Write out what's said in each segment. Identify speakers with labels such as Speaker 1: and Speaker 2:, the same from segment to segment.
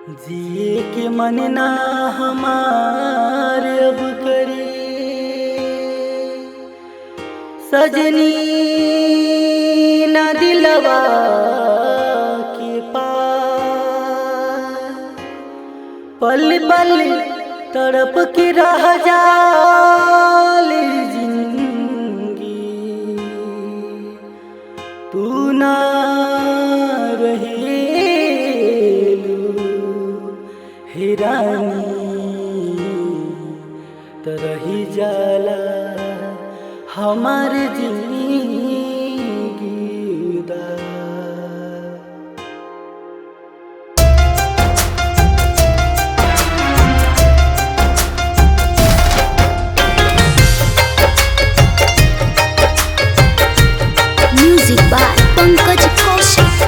Speaker 1: जिए के मन ना हमार अब करे सजनी ना दिलवा के पार पल पल तड़प के रह जाले जिंदगी तू ना रानी तरही जाला हमार जिंदगी
Speaker 2: म्यूजिक बाय पंकज कौशिक।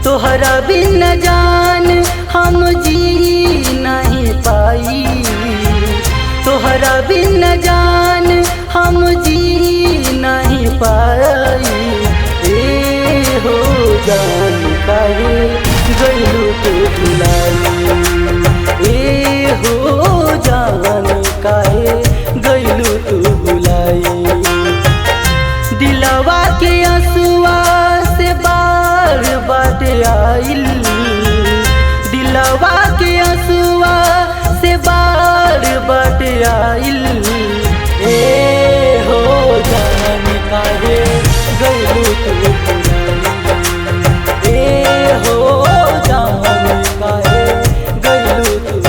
Speaker 1: तोहरा बिन जान हम जी नहीं पाई, तोहरा बिन जान हम जी नहीं पाई। ए हो जान काहे गइलू तू भुलाई, ए हो जान काहे गइलू तू भुलाई। दिलवा के आंसुआ से बार बात आइल, दिलवा के आंसुआ से बार बात आइल। ए हो जान काहे गइलू तू भुलाई, ए हो जान काहे गइलू तू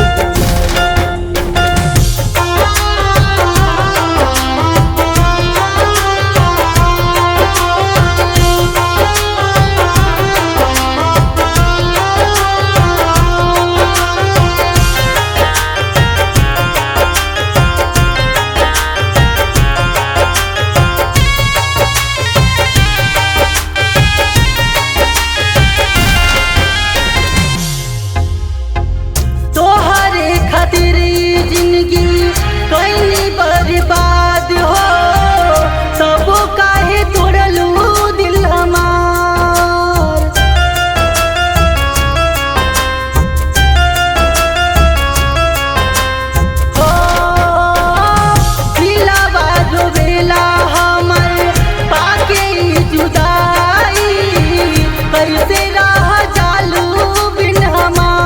Speaker 1: बर्बाद हो सब काहे तोड़लू दिल हमार। हो दिलवा रोवेला हमर पाके जुदाई, कैसे रह जालू बिन हमार।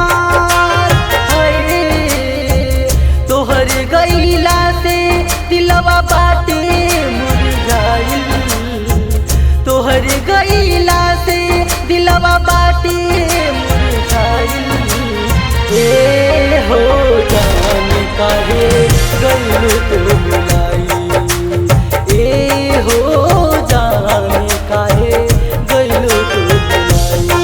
Speaker 1: तोहर गईला से दिलवा बाटे मुरझाइल, तोहर गईला से दिलवा बाटे मुरझाइल। ए हो जान काहे गइलू तू भुलाई, ए हो जान काहे गइलू तू भुलाई।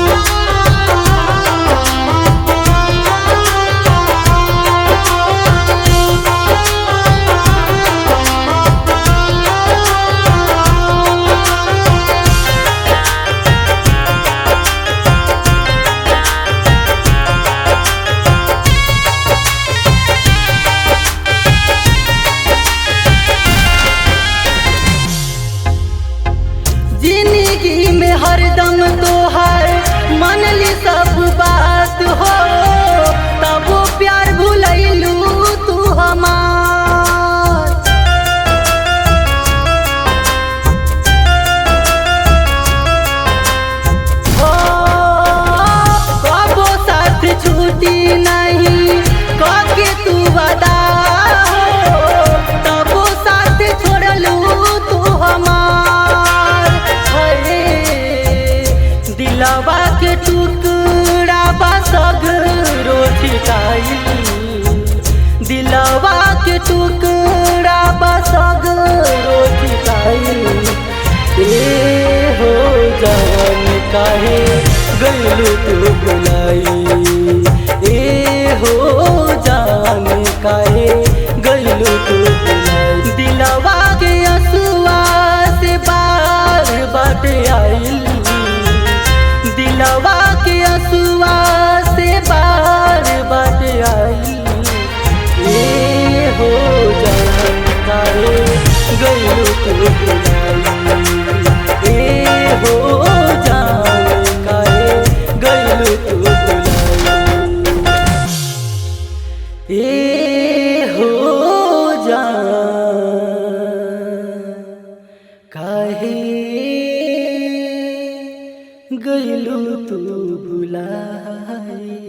Speaker 1: जिंदगी में हरदम तोहार मनली सब बात हो, तब वो प्यार भुलैलू तू हमार। हो कबो साथ छूटी नहीं कके तू वादा हो, तब वो साथ छोड़लू तू हमार। दिलवा के टुकड़ा बा सगरो छिटाइल, दिलवा के टुकड़ा बा सगरो छिटाइल। ए हो जान काहे गइलू तू भुलाई, ए हो जान काहे गइलू तू भुलाई। दिलवा के आंसुआ से बार बात आइल, गइलू तू भुलाई।